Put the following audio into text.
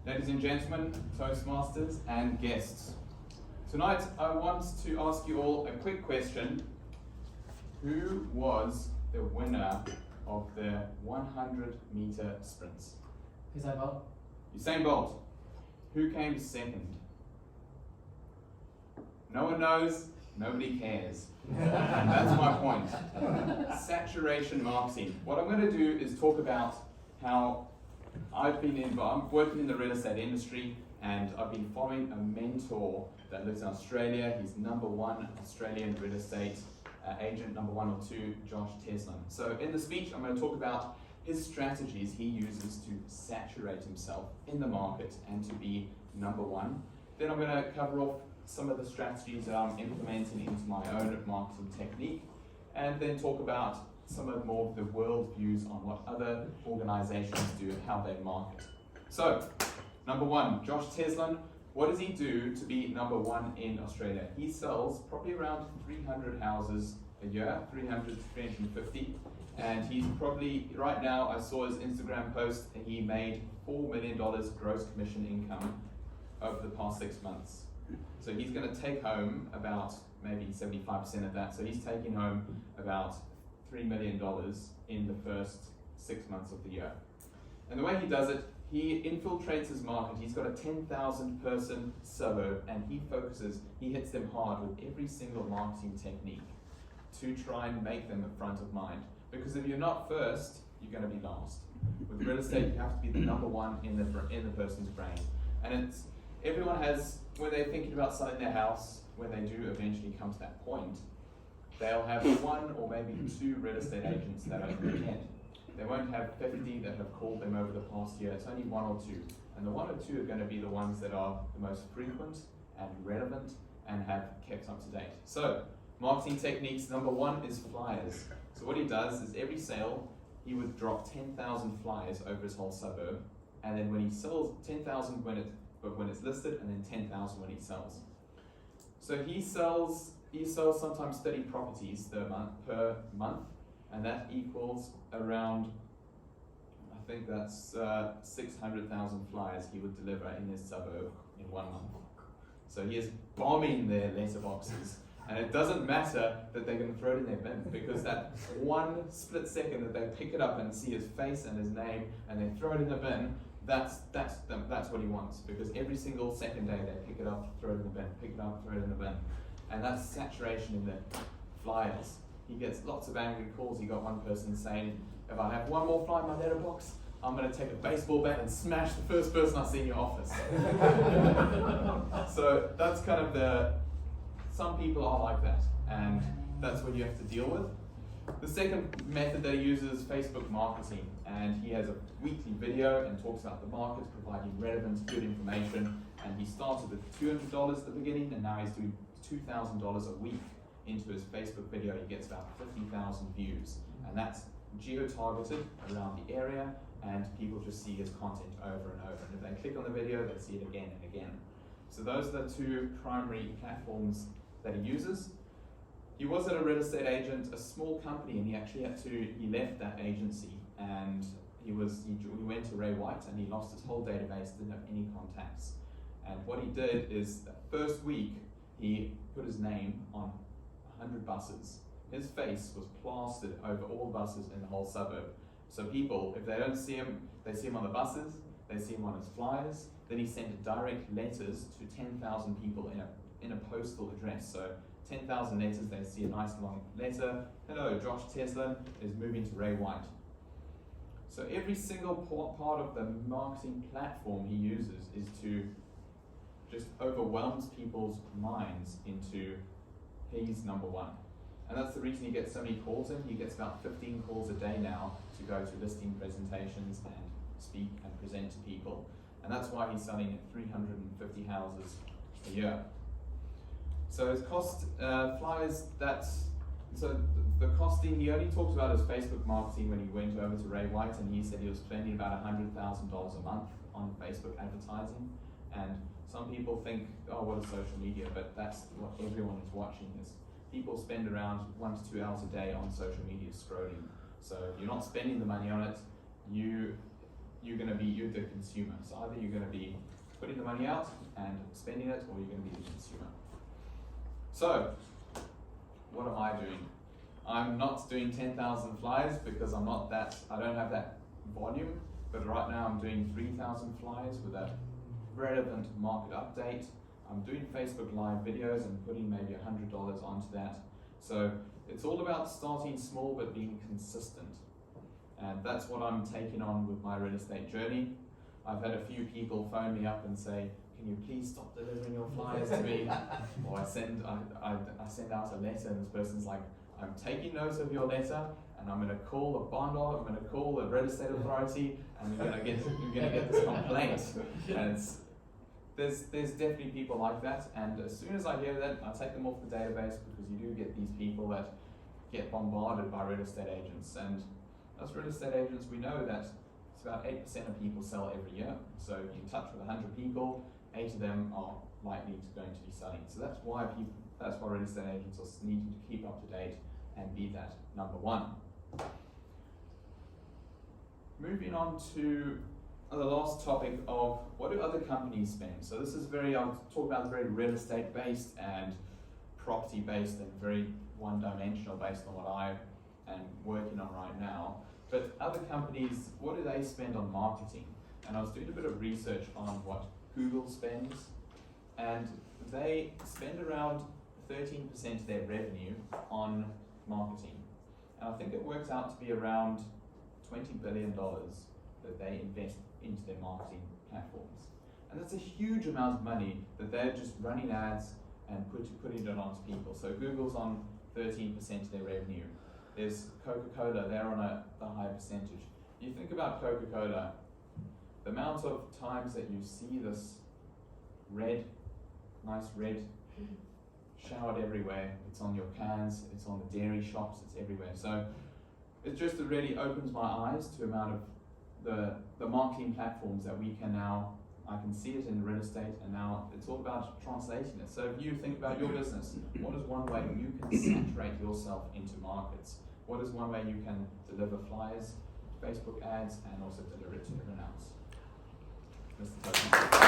Ladies and gentlemen, Toastmasters and guests. Tonight I want to ask you all a quick question. Who was the winner of the 100-meter sprints? Usain Bolt. Usain Bolt. Who came second? No one knows, nobody cares. And that's my point. Saturation marketing. What I'm going to do is talk about how I'm working in the real estate industry, and I've been following a mentor that lives in Australia. He's #1 Australian real estate agent, #1 or 2, Josh Tesilon. So in the speech, I'm going to talk about his strategies he uses to saturate himself in the market and to be #1. Then I'm going to cover off some of the strategies that I'm implementing into my own marketing technique, and then talk about some of more of the world views on what other organizations do and how they market. So, #1, Josh Tesilon. What does he do to be #1 in Australia? He sells probably around 300 houses a year, 300 to 350. And he's probably, right now, I saw his Instagram post, and he made $4 million gross commission income over the past 6 months. So he's going to take home about maybe 75% of that. So he's taking home about $3 million in the first 6 months of the year. And the way he does it, he infiltrates his market. He's got a 10,000 person suburb, and he hits them hard with every single marketing technique to try and make them front of mind. Because if you're not first, you're going to be last. With real estate, you have to be the #1 in the person's brain. And everyone has, when they're thinking about selling their house, when they do eventually come to that point, they'll have 1 or maybe 2 real estate agents that are in their head. They won't have 50 that have called them over the past year. It's only 1 or 2. And the 1 or 2 are going to be the ones that are the most frequent and relevant and have kept up to date. So, marketing techniques, #1 is flyers. So what he does is every sale, he would drop 10,000 flyers over his whole suburb. And then when he sells 10,000 when it's listed, and then 10,000 when he sells. So he sells sometimes 30 properties per month, and that equals around, I think that's 600,000 flyers he would deliver in his suburb in 1 month. So he is bombing their letterboxes, and it doesn't matter that they're going to throw it in their bin, because that 1 split second that they pick it up and see his face and his name, and they throw it in the bin, that's what he wants, because every single second day they pick it up, throw it in the bin, pick it up, throw it in the bin. And that's saturation in the flyers. He gets lots of angry calls. He got one person saying, if I have 1 more flyer in my letterbox, I'm going to take a baseball bat and smash the first person I see in your office. So that's kind of some people are like that, and that's what you have to deal with. The second method that he uses is Facebook marketing, and he has a weekly video and talks about the market, providing relevant, good information. And he started with $200 at the beginning, and now he's doing $2,000 a week into his Facebook video. He gets about 50,000 views, and that's geo-targeted around the area, and people just see his content over and over. And if they click on the video, they see it again and again. So those are the 2 primary platforms that he uses. He was at a real estate agent, a small company, and he left that agency, and he went to Ray White, and he lost his whole database, didn't have any contacts. And what he did is, that first week, he put his name on 100 buses. His face was plastered over all buses in the whole suburb. So people, if they don't see him, they see him on the buses, they see him on his flyers. Then he sent direct letters to 10,000 people in a postal address. So 10,000 letters, they see a nice long letter. Hello, Josh Tesilon is moving to Ray White. So every single part of the marketing platform he uses is to just overwhelms people's minds into he's #1. And that's the reason he gets so many calls in. He gets about 15 calls a day now to go to listing presentations and speak and present to people. And that's why he's selling 350 houses a year. So his cost flyers, so the costing, he only talked about his Facebook marketing when he went over to Ray White, and he said he was spending about $100,000 a month on Facebook advertising. And some people think, oh, what is social media? But that's what everyone is watching. Is people spend around 1 to 2 hours a day on social media scrolling. So if you're not spending the money on it, you're the consumer. So either you're going to be putting the money out and spending it, or you're going to be the consumer. So, what am I doing? I'm not doing 10,000 flyers because I don't have that volume, but right now I'm doing 3,000 flyers with a relevant market update. I'm doing Facebook Live videos and putting maybe $100 onto that. So it's all about starting small but being consistent. And that's what I'm taking on with my real estate journey. I've had a few people phone me up and say, can you please stop delivering your flyers to me? Or I send out a letter and this person's like, I'm taking notes of your letter and I'm going to call the bond, I'm going to call the real estate authority, and you're going to get this complaint. And there's definitely people like that, and as soon as I hear that, I take them off the database, because you do get these people that get bombarded by real estate agents. And as real estate agents, we know that it's about 8% of people sell every year. So if you touch with 100 people, 8 of them are likely going to be selling. So that's why real estate agents are needing to keep up to date and be that number one. Moving on to the last topic of what do other companies spend. So this is I'll talk about very real estate based and property based and very one-dimensional based on what I am working on right now. But other companies, what do they spend on marketing? And I was doing a bit of research on what Google spends, and they spend around 13% of their revenue on marketing. And I think it works out to be around $20 billion that they invest into their marketing platforms. And that's a huge amount of money that they're just running ads and putting it onto people. So Google's on 13% of their revenue. There's Coca-Cola, they're on a high percentage. You think about Coca-Cola, the amount of times that you see this nice red, showered everywhere. It's on your cans, it's on the dairy shops, it's everywhere. So it really opens my eyes to the amount of the marketing platforms that we can now, I can see it in real estate, and now it's all about translating it. So if you think about your business, what is one way you can saturate yourself into markets? What is one way you can deliver flyers, Facebook ads, and also deliver it to everyone else? Mr. President.